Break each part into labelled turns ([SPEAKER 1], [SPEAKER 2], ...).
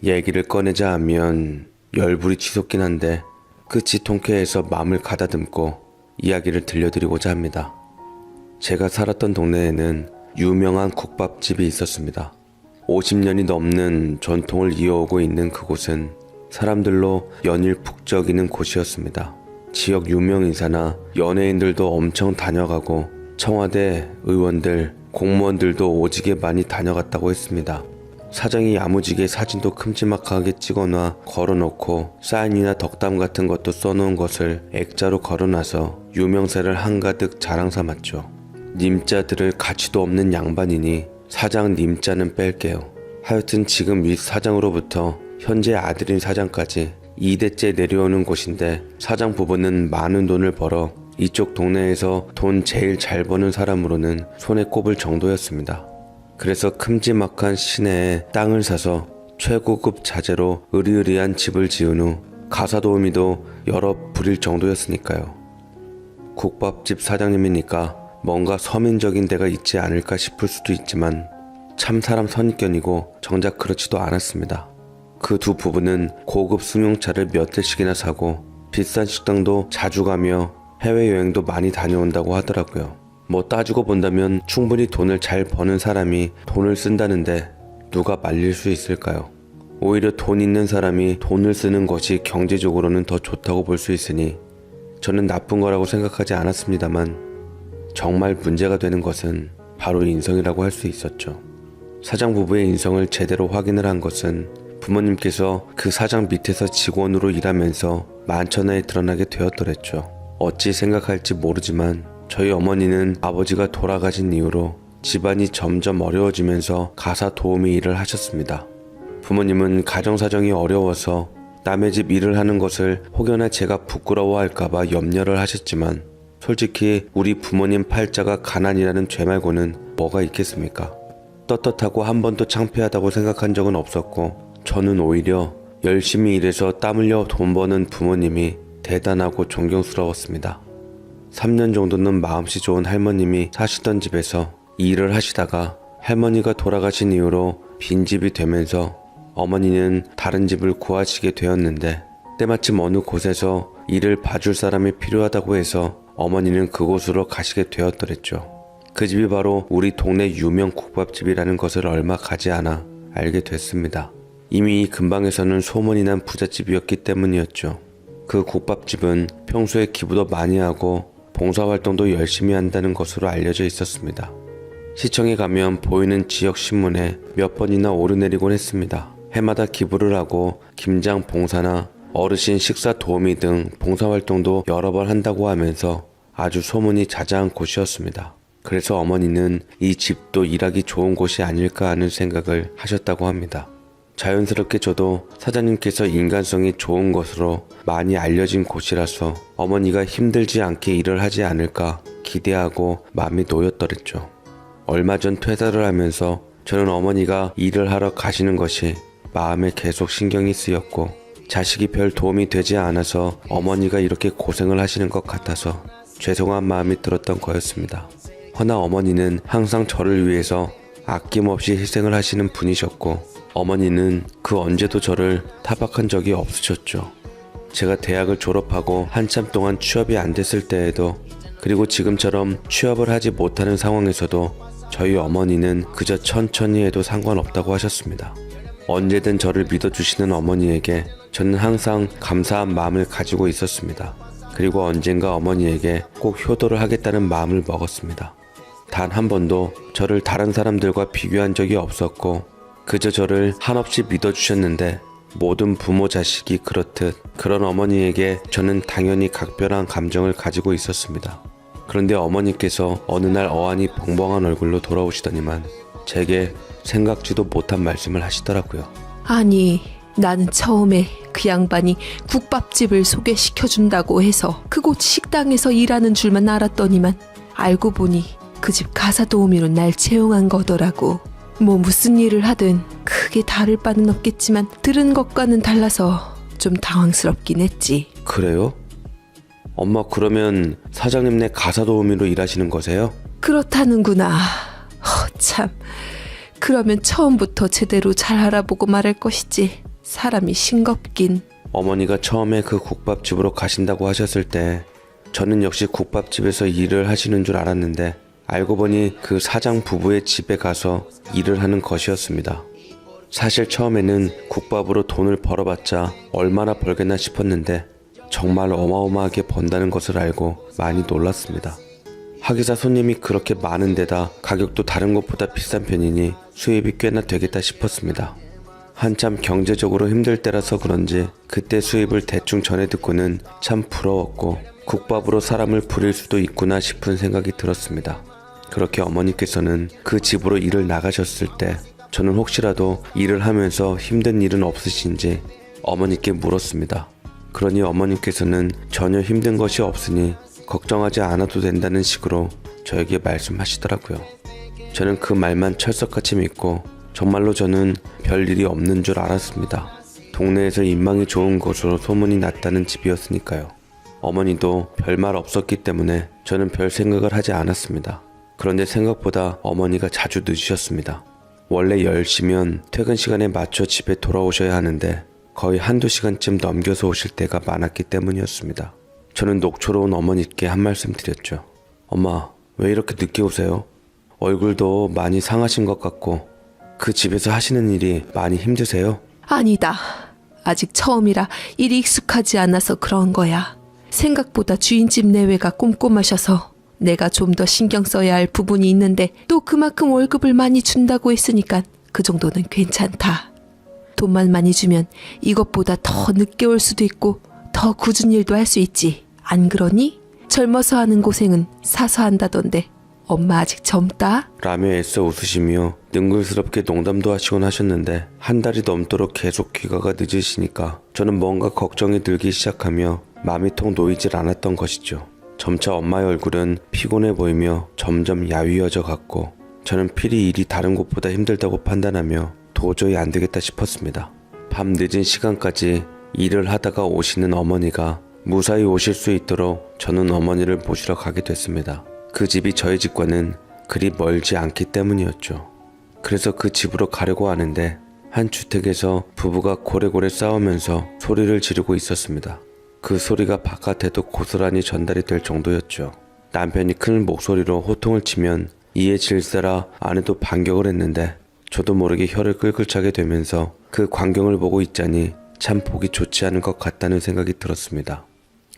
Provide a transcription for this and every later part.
[SPEAKER 1] 얘기를 꺼내자 하면 열불이 치솟긴 한데 끝이 통쾌해서 마음을 가다듬고 이야기를 들려드리고자 합니다. 제가 살았던 동네에는 유명한 국밥집이 있었습니다. 50년이 넘는 전통을 이어오고 있는 그곳은 사람들로 연일 북적이는 곳이었습니다. 지역 유명인사나 연예인들도 엄청 다녀가고 청와대, 의원들, 공무원들도 오지게 많이 다녀갔다고 했습니다. 사장이 야무지게 사진도 큼지막하게 찍어놔 걸어놓고 사인이나 덕담 같은 것도 써놓은 것을 액자로 걸어놔서 유명세를 한가득 자랑 삼았죠. 님자 들을 가치도 없는 양반이니 사장 님자는 뺄게요. 하여튼 지금 윗 사장으로부터 현재 아들인 사장까지 2대째 내려오는 곳인데 사장 부부는 많은 돈을 벌어 이쪽 동네에서 돈 제일 잘 버는 사람으로는 손에 꼽을 정도였습니다. 그래서 큼지막한 시내에 땅을 사서 최고급 자재로 으리으리한 집을 지은 후 가사도우미도 여러 부릴 정도였으니까요. 국밥집 사장님이니까 뭔가 서민적인 데가 있지 않을까 싶을 수도 있지만 참 사람 선입견이고 정작 그렇지도 않았습니다. 그 두 부부는 고급 승용차를 몇 대씩이나 사고 비싼 식당도 자주 가며 해외여행도 많이 다녀온다고 하더라고요. 뭐 따지고 본다면 충분히 돈을 잘 버는 사람이 돈을 쓴다는데 누가 말릴 수 있을까요? 오히려 돈 있는 사람이 돈을 쓰는 것이 경제적으로는 더 좋다고 볼 수 있으니 저는 나쁜 거라고 생각하지 않았습니다만 정말 문제가 되는 것은 바로 인성이라고 할 수 있었죠. 사장 부부의 인성을 제대로 확인을 한 것은 부모님께서 그 사장 밑에서 직원으로 일하면서 만천하에 드러나게 되었더랬죠. 어찌 생각할지 모르지만 저희 어머니는 아버지가 돌아가신 이후로 집안이 점점 어려워지면서 가사 도우미 일을 하셨습니다. 부모님은 가정사정이 어려워서 남의 집 일을 하는 것을 혹여나 제가 부끄러워할까봐 염려를 하셨지만 솔직히 우리 부모님 팔자가 가난이라는 죄 말고는 뭐가 있겠습니까? 떳떳하고 한 번도 창피하다고 생각한 적은 없었고 저는 오히려 열심히 일해서 땀 흘려 돈 버는 부모님이 대단하고 존경스러웠습니다. 3년 정도는 마음씨 좋은 할머님이 사시던 집에서 일을 하시다가 할머니가 돌아가신 이후로 빈집이 되면서 어머니는 다른 집을 구하시게 되었는데 때마침 어느 곳에서 일을 봐줄 사람이 필요하다고 해서 어머니는 그곳으로 가시게 되었더랬죠. 그 집이 바로 우리 동네 유명 국밥집이라는 것을 얼마 가지 않아 알게 됐습니다. 이미 이 근방에서는 소문이 난 부잣집이었기 때문이었죠. 그 국밥집은 평소에 기부도 많이 하고 봉사활동도 열심히 한다는 것으로 알려져 있었습니다. 시청에 가면 보이는 지역 신문에 몇 번이나 오르내리곤 했습니다. 해마다 기부를 하고 김장 봉사나 어르신 식사 도우미 등 봉사활동도 여러 번 한다고 하면서 아주 소문이 자자한 곳이었습니다. 그래서 어머니는 이 집도 일하기 좋은 곳이 아닐까 하는 생각을 하셨다고 합니다. 자연스럽게 저도 사장님께서 인간성이 좋은 것으로 많이 알려진 곳이라서 어머니가 힘들지 않게 일을 하지 않을까 기대하고 마음이 놓였더랬죠. 얼마 전 퇴사를 하면서 저는 어머니가 일을 하러 가시는 것이 마음에 계속 신경이 쓰였고 자식이 별 도움이 되지 않아서 어머니가 이렇게 고생을 하시는 것 같아서 죄송한 마음이 들었던 거였습니다. 허나 어머니는 항상 저를 위해서 아낌없이 희생을 하시는 분이셨고 어머니는 그 언제도 저를 타박한 적이 없으셨죠. 제가 대학을 졸업하고 한참 동안 취업이 안 됐을 때에도 그리고 지금처럼 취업을 하지 못하는 상황에서도 저희 어머니는 그저 천천히 해도 상관없다고 하셨습니다. 언제든 저를 믿어주시는 어머니에게 저는 항상 감사한 마음을 가지고 있었습니다. 그리고 언젠가 어머니에게 꼭 효도를 하겠다는 마음을 먹었습니다. 단 한 번도 저를 다른 사람들과 비교한 적이 없었고 그저 저를 한없이 믿어주셨는데 모든 부모 자식이 그렇듯 그런 어머니에게 저는 당연히 각별한 감정을 가지고 있었습니다. 그런데 어머니께서 어느 날 어안이 벙벙한 얼굴로 돌아오시더니만 제게 생각지도 못한 말씀을 하시더라고요.
[SPEAKER 2] 아니, 나는 처음에 그 양반이 국밥집을 소개시켜준다고 해서 그곳 식당에서 일하는 줄만 알았더니만 알고 보니 그 집 가사도우미로 날 채용한 거더라고. 뭐 무슨 일을 하든 크게 다를 바는 없겠지만 들은 것과는 달라서 좀 당황스럽긴 했지.
[SPEAKER 1] 그래요? 엄마 그러면 사장님네 가사도우미로 일하시는 거세요?
[SPEAKER 2] 그렇다는구나. 참. 그러면 처음부터 제대로 잘 알아보고 말할 것이지. 사람이 싱겁긴.
[SPEAKER 1] 어머니가 처음에 그 국밥집으로 가신다고 하셨을 때 저는 역시 국밥집에서 일을 하시는 줄 알았는데 알고 보니 그 사장 부부의 집에 가서 일을 하는 것이었습니다. 사실 처음에는 국밥으로 돈을 벌어봤자 얼마나 벌겠나 싶었는데 정말 어마어마하게 번다는 것을 알고 많이 놀랐습니다. 하기사 손님이 그렇게 많은 데다 가격도 다른 곳보다 비싼 편이니 수입이 꽤나 되겠다 싶었습니다. 한참 경제적으로 힘들 때라서 그런지 그때 수입을 대충 전해 듣고는 참 부러웠고 국밥으로 사람을 부릴 수도 있구나 싶은 생각이 들었습니다. 그렇게 어머니께서는 그 집으로 일을 나가셨을 때 저는 혹시라도 일을 하면서 힘든 일은 없으신지 어머니께 물었습니다. 그러니 어머니께서는 전혀 힘든 것이 없으니 걱정하지 않아도 된다는 식으로 저에게 말씀하시더라고요. 저는 그 말만 철석같이 믿고 정말로 저는 별일이 없는 줄 알았습니다. 동네에서 인망이 좋은 곳으로 소문이 났다는 집이었으니까요. 어머니도 별말 없었기 때문에 저는 별 생각을 하지 않았습니다. 그런데 생각보다 어머니가 자주 늦으셨습니다. 원래 10시면 퇴근 시간에 맞춰 집에 돌아오셔야 하는데 거의 한두 시간쯤 넘겨서 오실 때가 많았기 때문이었습니다. 저는 녹초로운 어머니께 한 말씀 드렸죠. 엄마, 왜 이렇게 늦게 오세요? 얼굴도 많이 상하신 것 같고 그 집에서 하시는 일이 많이 힘드세요?
[SPEAKER 2] 아니다. 아직 처음이라 일이 익숙하지 않아서 그런 거야. 생각보다 주인집 내외가 꼼꼼하셔서 내가 좀 더 신경 써야 할 부분이 있는데 또 그만큼 월급을 많이 준다고 했으니까 그 정도는 괜찮다. 돈만 많이 주면 이것보다 더 늦게 올 수도 있고 더 굳은 일도 할 수 있지. 안 그러니? 젊어서 하는 고생은 사서 한다던데 엄마 아직 젊다?
[SPEAKER 1] 라며 애써 웃으시며 능글스럽게 농담도 하시곤 하셨는데 한 달이 넘도록 계속 귀가가 늦으시니까 저는 뭔가 걱정이 들기 시작하며 마음이 통 놓이질 않았던 것이죠. 점차 엄마의 얼굴은 피곤해 보이며 점점 야위어져 갔고 저는 필히 일이 다른 곳보다 힘들다고 판단하며 도저히 안 되겠다 싶었습니다. 밤 늦은 시간까지 일을 하다가 오시는 어머니가 무사히 오실 수 있도록 저는 어머니를 모시러 가게 됐습니다. 그 집이 저희 집과는 그리 멀지 않기 때문이었죠. 그래서 그 집으로 가려고 하는데 한 주택에서 부부가 고래고래 싸우면서 소리를 지르고 있었습니다. 그 소리가 바깥에도 고스란히 전달이 될 정도였죠. 남편이 큰 목소리로 호통을 치면 이에 질세라 아내도 반격을 했는데 저도 모르게 혀를 끌끌 차게 되면서 그 광경을 보고 있자니 참 보기 좋지 않은 것 같다는 생각이 들었습니다.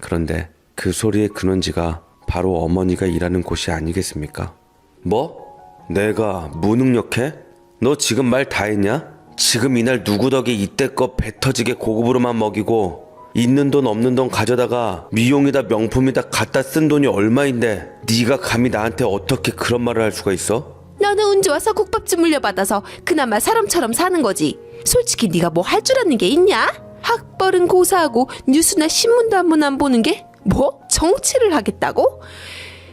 [SPEAKER 1] 그런데 그 소리의 근원지가 바로 어머니가 일하는 곳이 아니겠습니까? 뭐? 내가 무능력해? 너 지금 말 다 했냐? 지금 이날 누구 덕에 이때껏 배 터지게 고급으로만 먹이고 있는 돈 없는 돈 가져다가 미용이다 명품이다 갖다 쓴 돈이 얼마인데 네가 감히 나한테 어떻게 그런 말을 할 수가 있어?
[SPEAKER 2] 너는 운 좋아서 국밥집 물려받아서 그나마 사람처럼 사는 거지. 솔직히 네가 뭐 할 줄 아는 게 있냐? 학벌은 고사하고 뉴스나 신문도 한 번 안 보는 게 뭐? 정치를 하겠다고?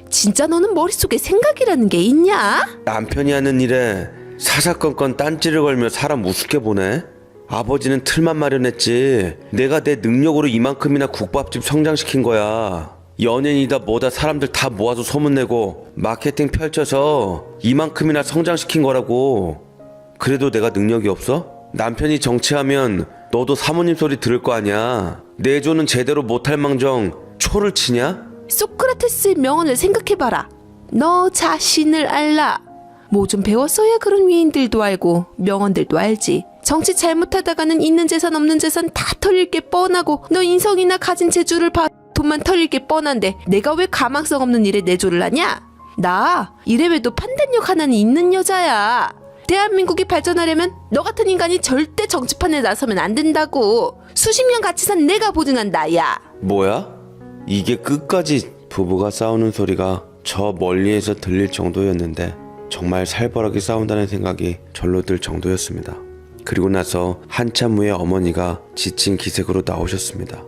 [SPEAKER 2] 진짜 너는 머릿속에 생각이라는 게 있냐?
[SPEAKER 1] 남편이 하는 일에 사사건건 딴지를 걸며 사람 우습게 보네? 아버지는 틀만 마련했지 내가 내 능력으로 이만큼이나 국밥집 성장시킨 거야. 연예인이다 뭐다 사람들 다 모아서 소문내고 마케팅 펼쳐서 이만큼이나 성장시킨 거라고. 그래도 내가 능력이 없어? 남편이 정치하면 너도 사모님 소리 들을 거 아니야. 내조는 제대로 못할 망정 초를 치냐?
[SPEAKER 2] 소크라테스의 명언을 생각해봐라. 너 자신을 알라. 뭐 좀 배웠어야 그런 위인들도 알고 명언들도 알지. 정치 잘못하다가는 있는 재산 없는 재산 다 털릴 게 뻔하고 너 인성이나 가진 재주를 봐 돈만 털릴 게 뻔한데 내가 왜 가망성 없는 일에 내조를 하냐? 나 이래봬도 판단력 하나는 있는 여자야. 대한민국이 발전하려면 너 같은 인간이 절대 정치판에 나서면 안 된다고. 수십 년 같이 산 내가 보증한다 야.
[SPEAKER 1] 뭐야? 이게 끝까지 부부가 싸우는 소리가 저 멀리에서 들릴 정도였는데 정말 살벌하게 싸운다는 생각이 절로 들 정도였습니다. 그리고 나서 한참 후에 어머니가 지친 기색으로 나오셨습니다.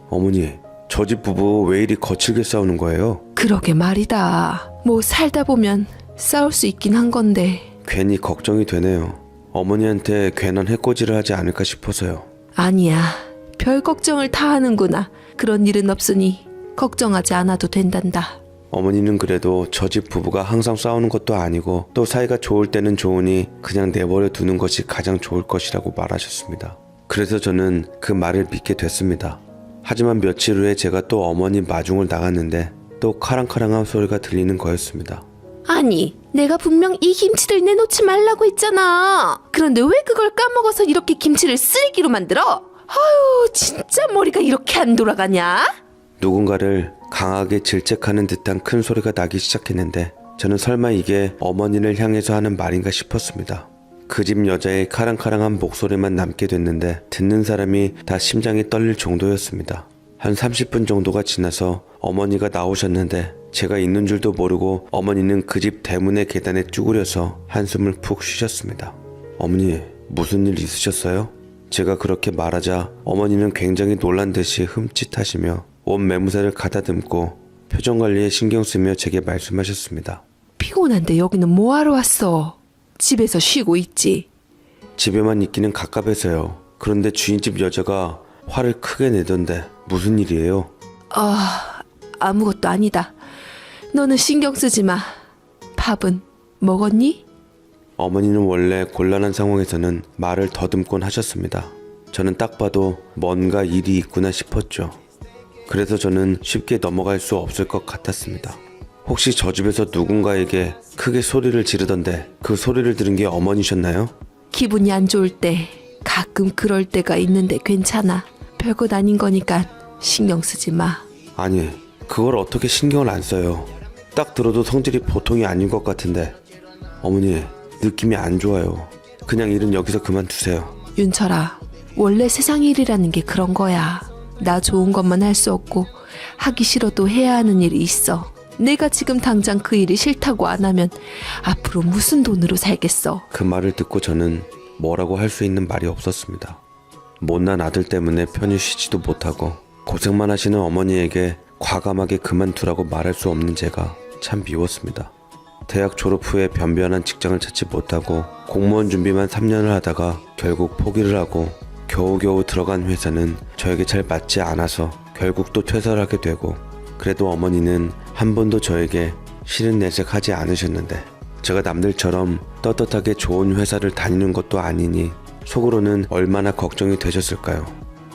[SPEAKER 1] 어머니, 저 집 부부 왜 이리 거칠게 싸우는 거예요?
[SPEAKER 2] 그러게 말이다. 뭐 살다 보면 싸울 수 있긴 한 건데.
[SPEAKER 1] 괜히 걱정이 되네요. 어머니한테 괜한 해코지를 하지 않을까 싶어서요.
[SPEAKER 2] 아니야. 별 걱정을 다 하는구나. 그런 일은 없으니 걱정하지 않아도 된단다.
[SPEAKER 1] 어머니는 그래도 저 집 부부가 항상 싸우는 것도 아니고 또 사이가 좋을 때는 좋으니 그냥 내버려 두는 것이 가장 좋을 것이라고 말하셨습니다. 그래서 저는 그 말을 믿게 됐습니다. 하지만 며칠 후에 제가 또 어머니 마중을 나갔는데 또 카랑카랑한 소리가 들리는 거였습니다.
[SPEAKER 2] 아니, 내가 분명 이 김치를 내놓지 말라고 했잖아. 그런데 왜 그걸 까먹어서 이렇게 김치를 쓰레기로 만들어? 아유, 진짜 머리가 이렇게 안 돌아가냐?
[SPEAKER 1] 누군가를 강하게 질책하는 듯한 큰 소리가 나기 시작했는데 저는 설마 이게 어머니를 향해서 하는 말인가 싶었습니다. 그 집 여자의 카랑카랑한 목소리만 남게 됐는데 듣는 사람이 다 심장이 떨릴 정도였습니다. 한 30분 정도가 지나서 어머니가 나오셨는데 제가 있는 줄도 모르고 어머니는 그 집 대문의 계단에 쭈그려서 한숨을 푹 쉬셨습니다. 어머니, 무슨 일 있으셨어요? 제가 그렇게 말하자 어머니는 굉장히 놀란 듯이 흠칫하시며 온 매무새를 가다듬고 표정관리에 신경 쓰며 제게 말씀하셨습니다.
[SPEAKER 2] 피곤한데 여기는 뭐하러 왔어? 집에서 쉬고 있지.
[SPEAKER 1] 집에만 있기는 갑갑해서요. 그런데 주인집 여자가 화를 크게 내던데 무슨 일이에요?
[SPEAKER 2] 아무것도 아니다. 너는 신경 쓰지 마. 밥은 먹었니?
[SPEAKER 1] 어머니는 원래 곤란한 상황에서는 말을 더듬곤 하셨습니다. 저는 딱 봐도 뭔가 일이 있구나 싶었죠. 그래서 저는 쉽게 넘어갈 수 없을 것 같았습니다. 혹시 저 집에서 누군가에게 크게 소리를 지르던데 그 소리를 들은 게 어머니셨나요?
[SPEAKER 2] 기분이 안 좋을 때 가끔 그럴 때가 있는데 괜찮아. 별것 아닌 거니까 신경 쓰지 마.
[SPEAKER 1] 아니, 그걸 어떻게 신경을 안 써요. 딱 들어도 성질이 보통이 아닌 것 같은데. 어머니, 느낌이 안 좋아요. 그냥 일은 여기서 그만두세요.
[SPEAKER 2] 윤철아, 원래 세상 일이라는 게 그런 거야. 나 좋은 것만 할 수 없고 하기 싫어도 해야 하는 일이 있어. 내가 지금 당장 그 일이 싫다고 안 하면 앞으로 무슨 돈으로 살겠어.
[SPEAKER 1] 그 말을 듣고 저는 뭐라고 할 수 있는 말이 없었습니다. 못난 아들 때문에 편히 쉬지도 못하고 고생만 하시는 어머니에게 과감하게 그만두라고 말할 수 없는 제가 참 미웠습니다. 대학 졸업 후에 변변한 직장을 찾지 못하고 공무원 준비만 3년을 하다가 결국 포기를 하고 겨우겨우 들어간 회사는 저에게 잘 맞지 않아서 결국 또 퇴사를 하게 되고, 그래도 어머니는 한 번도 저에게 싫은 내색 하지 않으셨는데 제가 남들처럼 떳떳하게 좋은 회사를 다니는 것도 아니니 속으로는 얼마나 걱정이 되셨을까요?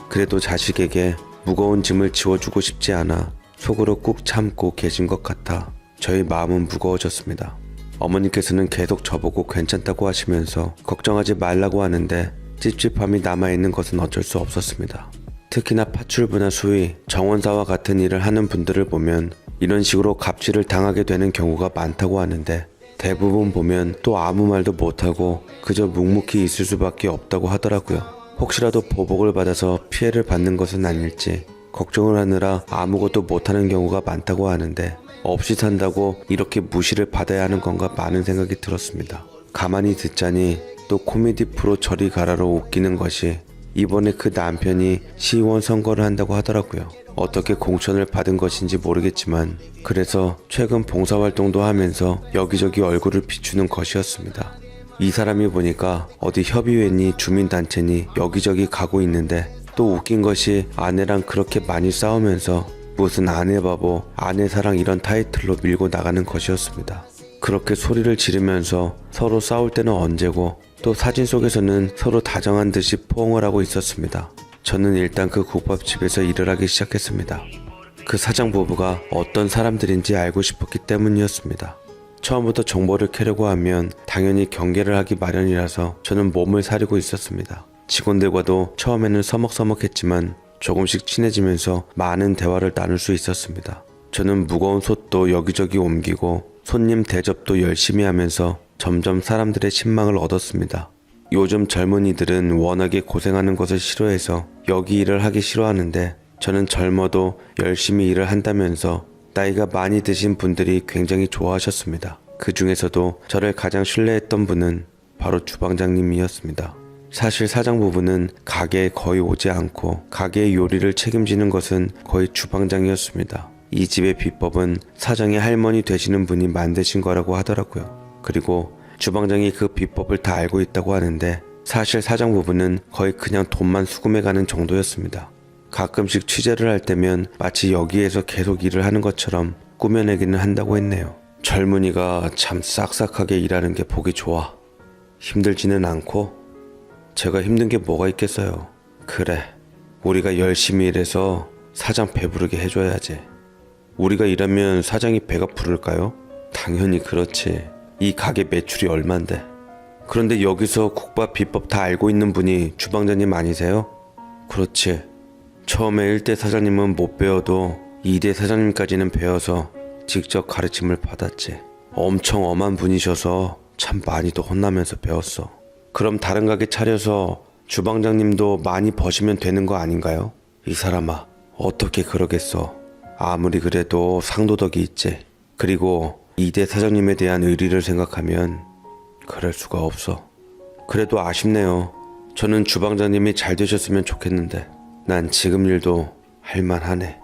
[SPEAKER 1] 그래도 자식에게 무거운 짐을 지워주고 싶지 않아 속으로 꾹 참고 계신 것 같아 저의 마음은 무거워졌습니다. 어머니께서는 계속 저보고 괜찮다고 하시면서 걱정하지 말라고 하는데 찝찝함이 남아있는 것은 어쩔 수 없었습니다. 특히나 파출부나 수의, 정원사와 같은 일을 하는 분들을 보면 이런 식으로 갑질을 당하게 되는 경우가 많다고 하는데 대부분 보면 또 아무 말도 못하고 그저 묵묵히 있을 수밖에 없다고 하더라고요. 혹시라도 보복을 받아서 피해를 받는 것은 아닐지 걱정을 하느라 아무것도 못하는 경우가 많다고 하는데 없이 산다고 이렇게 무시를 받아야 하는 건가 많은 생각이 들었습니다. 가만히 듣자니 또 코미디 프로 저리 가라로 웃기는 것이 이번에 그 남편이 시의원 선거를 한다고 하더라고요. 어떻게 공천을 받은 것인지 모르겠지만 그래서 최근 봉사활동도 하면서 여기저기 얼굴을 비추는 것이었습니다. 이 사람이 보니까 어디 협의회니 주민단체니 여기저기 가고 있는데 또 웃긴 것이 아내랑 그렇게 많이 싸우면서 무슨 아내 바보, 아내 사랑 이런 타이틀로 밀고 나가는 것이었습니다. 그렇게 소리를 지르면서 서로 싸울 때는 언제고 또 사진 속에서는 서로 다정한 듯이 포옹을 하고 있었습니다. 저는 일단 그 국밥집에서 일을 하기 시작했습니다. 그 사장 부부가 어떤 사람들인지 알고 싶었기 때문이었습니다. 처음부터 정보를 캐려고 하면 당연히 경계를 하기 마련이라서 저는 몸을 사리고 있었습니다. 직원들과도 처음에는 서먹서먹했지만 조금씩 친해지면서 많은 대화를 나눌 수 있었습니다. 저는 무거운 솥도 여기저기 옮기고 손님 대접도 열심히 하면서 점점 사람들의 신망을 얻었습니다. 요즘 젊은이들은 워낙에 고생하는 것을 싫어해서 여기 일을 하기 싫어하는데 저는 젊어도 열심히 일을 한다면서 나이가 많이 드신 분들이 굉장히 좋아하셨습니다. 그 중에서도 저를 가장 신뢰했던 분은 바로 주방장님이었습니다. 사실 사장 부부는 가게에 거의 오지 않고 가게의 요리를 책임지는 것은 거의 주방장이었습니다. 이 집의 비법은 사장의 할머니 되시는 분이 만드신 거라고 하더라고요. 그리고 주방장이 그 비법을 다 알고 있다고 하는데 사실 사장 부부는 거의 그냥 돈만 수금해가는 정도였습니다. 가끔씩 취재를 할 때면 마치 여기에서 계속 일을 하는 것처럼 꾸며내기는 한다고 했네요. 젊은이가 참 싹싹하게 일하는 게 보기 좋아. 힘들지는 않고 제가 힘든 게 뭐가 있겠어요. 그래, 우리가 열심히 일해서 사장 배부르게 해줘야지. 우리가 일하면 사장이 배가 부를까요? 당연히 그렇지. 이 가게 매출이 얼만데. 그런데 여기서 국밥 비법 다 알고 있는 분이 주방장님 아니세요? 그렇지. 처음에 1대 사장님은 못 배워도 2대 사장님까지는 배워서 직접 가르침을 받았지. 엄청 엄한 분이셔서 참 많이도 혼나면서 배웠어. 그럼 다른 가게 차려서 주방장님도 많이 버시면 되는 거 아닌가요? 이 사람아, 어떻게 그러겠어. 아무리 그래도 상도덕이 있지. 그리고 2대 사장님에 대한 의리를 생각하면 그럴 수가 없어. 그래도 아쉽네요. 저는 주방장님이 잘 되셨으면 좋겠는데 난 지금 일도 할만하네.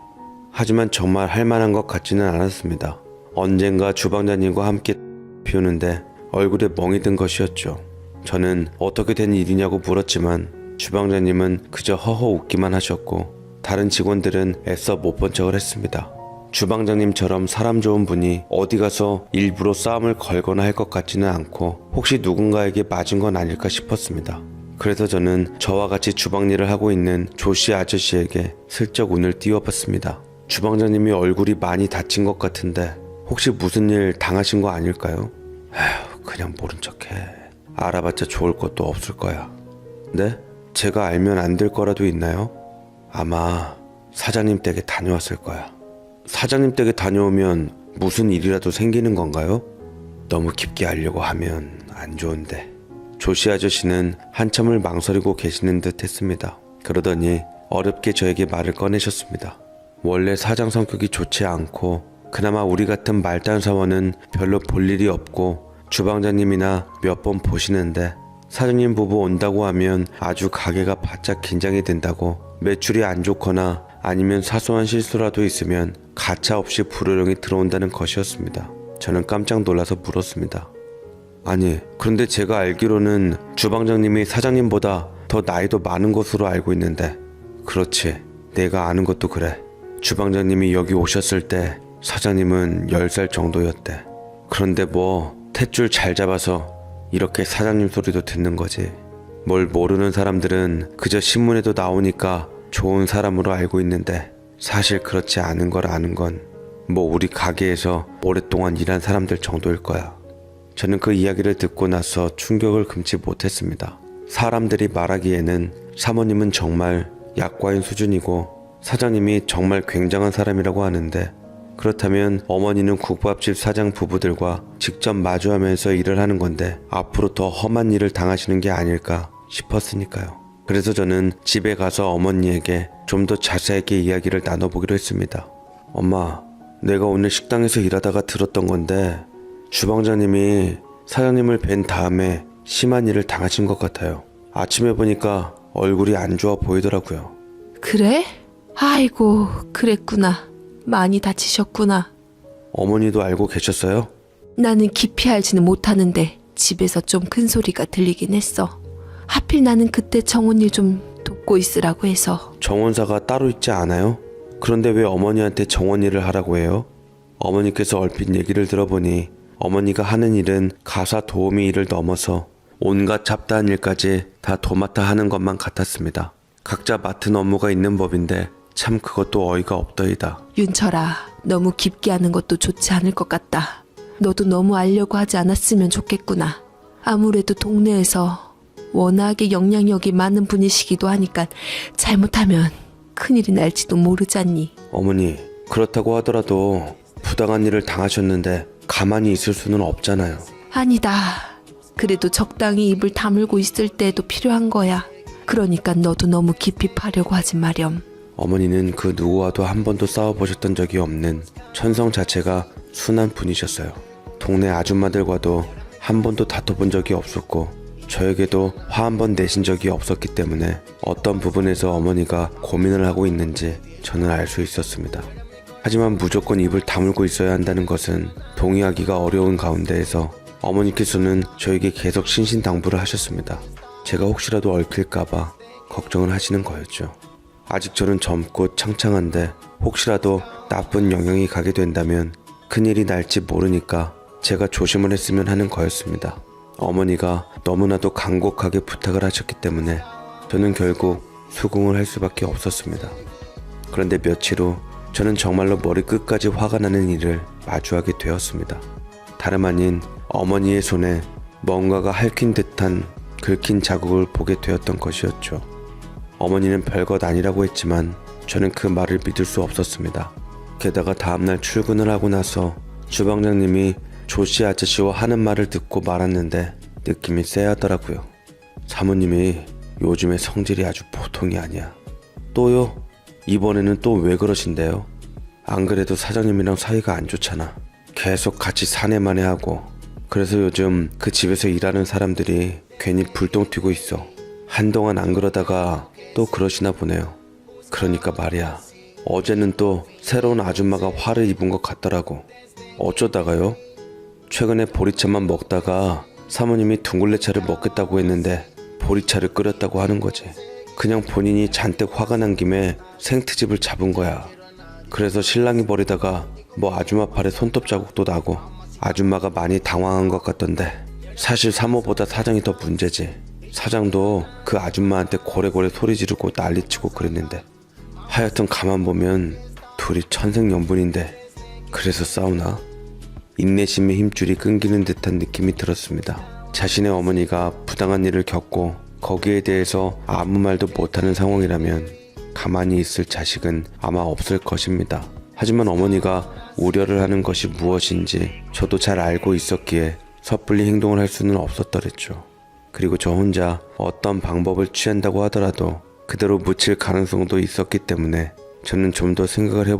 [SPEAKER 1] 하지만 정말 할만한 것 같지는 않았습니다. 언젠가 주방장님과 함께 피우는데 얼굴에 멍이 든 것이었죠. 저는 어떻게 된 일이냐고 물었지만 주방장님은 그저 허허 웃기만 하셨고 다른 직원들은 애써 못 본 척을 했습니다. 주방장님처럼 사람 좋은 분이 어디 가서 일부러 싸움을 걸거나 할 것 같지는 않고 혹시 누군가에게 맞은 건 아닐까 싶었습니다. 그래서 저는 저와 같이 주방 일을 하고 있는 조씨 아저씨에게 슬쩍 운을 띄워봤습니다. 주방장님이 얼굴이 많이 다친 것 같은데 혹시 무슨 일 당하신 거 아닐까요? 에휴, 그냥 모른 척해. 알아봤자 좋을 것도 없을 거야. 네? 제가 알면 안 될 거라도 있나요? 아마 사장님 댁에 다녀왔을 거야. 사장님 댁에 다녀오면 무슨 일이라도 생기는 건가요? 너무 깊게 알려고 하면 안 좋은데. 조씨 아저씨는 한참을 망설이고 계시는 듯 했습니다. 그러더니 어렵게 저에게 말을 꺼내셨습니다. 원래 사장 성격이 좋지 않고 그나마 우리 같은 말단 사원은 별로 볼 일이 없고 주방장님이나 몇 번 보시는데 사장님 부부 온다고 하면 아주 가게가 바짝 긴장이 된다고 매출이 안 좋거나 아니면 사소한 실수라도 있으면 가차없이 불호령이 들어온다는 것이었습니다. 저는 깜짝 놀라서 물었습니다. 아니, 그런데 제가 알기로는 주방장님이 사장님보다 더 나이도 많은 것으로 알고 있는데. 그렇지, 내가 아는 것도 그래. 주방장님이 여기 오셨을 때 사장님은 10살 정도였대. 그런데 뭐 탯줄 잘 잡아서 이렇게 사장님 소리도 듣는 거지. 뭘 모르는 사람들은 그저 신문에도 나오니까 좋은 사람으로 알고 있는데 사실 그렇지 않은 걸 아는 건 뭐 우리 가게에서 오랫동안 일한 사람들 정도일 거야. 저는 그 이야기를 듣고 나서 충격을 금치 못했습니다. 사람들이 말하기에는 사모님은 정말 약과인 수준이고 사장님이 정말 굉장한 사람이라고 하는데, 그렇다면 어머니는 국밥집 사장 부부들과 직접 마주하면서 일을 하는 건데 앞으로 더 험한 일을 당하시는 게 아닐까 싶었으니까요. 그래서 저는 집에 가서 어머니에게 좀 더 자세하게 이야기를 나눠보기로 했습니다. 엄마, 내가 오늘 식당에서 일하다가 들었던 건데 주방장님이 사장님을 뵌 다음에 심한 일을 당하신 것 같아요. 아침에 보니까 얼굴이 안 좋아 보이더라고요.
[SPEAKER 2] 그래? 아이고, 그랬구나. 많이 다치셨구나.
[SPEAKER 1] 어머니도 알고 계셨어요?
[SPEAKER 2] 나는 깊이 알지는 못하는데 집에서 좀 큰 소리가 들리긴 했어. 하필 나는 그때 정원 일 좀 돕고 있으라고 해서.
[SPEAKER 1] 정원사가 따로 있지 않아요? 그런데 왜 어머니한테 정원 일을 하라고 해요? 어머니께서 얼핏 얘기를 들어보니 어머니가 하는 일은 가사 도우미 일을 넘어서 온갖 잡다한 일까지 다 도맡아 하는 것만 같았습니다. 각자 맡은 업무가 있는 법인데 참 그것도 어이가 없더이다.
[SPEAKER 2] 윤철아, 너무 깊게 하는 것도 좋지 않을 것 같다. 너도 너무 알려고 하지 않았으면 좋겠구나. 아무래도 동네에서 워낙에 영향력이 많은 분이시기도 하니까 잘못하면 큰일이 날지도 모르잖니.
[SPEAKER 1] 어머니, 그렇다고 하더라도 부당한 일을 당하셨는데 가만히 있을 수는 없잖아요.
[SPEAKER 2] 아니다. 그래도 적당히 입을 다물고 있을 때도 필요한 거야. 그러니까 너도 너무 깊이 파려고 하지 마렴.
[SPEAKER 1] 어머니는 그 누구와도 한 번도 싸워보셨던 적이 없는 천성 자체가 순한 분이셨어요. 동네 아줌마들과도 한 번도 다퉈본 적이 없었고 저에게도 화 한 번 내신 적이 없었기 때문에 어떤 부분에서 어머니가 고민을 하고 있는지 저는 알 수 있었습니다. 하지만 무조건 입을 다물고 있어야 한다는 것은 동의하기가 어려운 가운데에서 어머니께서는 저에게 계속 신신당부를 하셨습니다. 제가 혹시라도 얽힐까봐 걱정을 하시는 거였죠. 아직 저는 젊고 창창한데 혹시라도 나쁜 영향이 가게 된다면 큰일이 날지 모르니까 제가 조심을 했으면 하는 거였습니다. 어머니가 너무나도 간곡하게 부탁을 하셨기 때문에 저는 결국 수긍을 할 수밖에 없었습니다. 그런데 며칠 후 저는 정말로 머리 끝까지 화가 나는 일을 마주하게 되었습니다. 다름 아닌 어머니의 손에 뭔가가 핥힌 듯한 긁힌 자국을 보게 되었던 것이었죠. 어머니는 별것 아니라고 했지만 저는 그 말을 믿을 수 없었습니다. 게다가 다음날 출근을 하고 나서 주방장님이 조씨 아저씨와 하는 말을 듣고 말았는데 느낌이 쎄하더라고요. 사모님이 요즘에 성질이 아주 보통이 아니야. 또요? 이번에는 또 왜 그러신데요? 안 그래도 사장님이랑 사이가 안 좋잖아. 계속 같이 사내만에 하고. 그래서 요즘 그 집에서 일하는 사람들이 괜히 불똥 튀고 있어. 한동안 안 그러다가 또 그러시나 보네요. 그러니까 말이야. 어제는 또 새로운 아줌마가 화를 입은 것 같더라고. 어쩌다가요? 최근에 보리차만 먹다가 사모님이 둥글레차를 먹겠다고 했는데 보리차를 끓였다고 하는 거지. 그냥 본인이 잔뜩 화가 난 김에 생트집을 잡은 거야. 그래서 신랑이 버리다가 뭐 아줌마 팔에 손톱 자국도 나고 아줌마가 많이 당황한 것 같던데 사실 사모보다 사장이 더 문제지. 사장도 그 아줌마한테 고래고래 소리 지르고 난리치고 그랬는데 하여튼 가만 보면 둘이 천생연분인데 그래서 싸우나? 인내심의 힘줄이 끊기는 듯한 느낌이 들었습니다. 자신의 어머니가 부당한 일을 겪고 거기에 대해서 아무 말도 못하는 상황이라면 가만히 있을 자식은 아마 없을 것입니다. 하지만 어머니가 우려를 하는 것이 무엇인지 저도 잘 알고 있었기에 섣불리 행동을 할 수는 없었더랬죠. 그리고 저 혼자 어떤 방법을 취한다고 하더라도 그대로 묻힐 가능성도 있었기 때문에 저는 좀 더 생각을 해보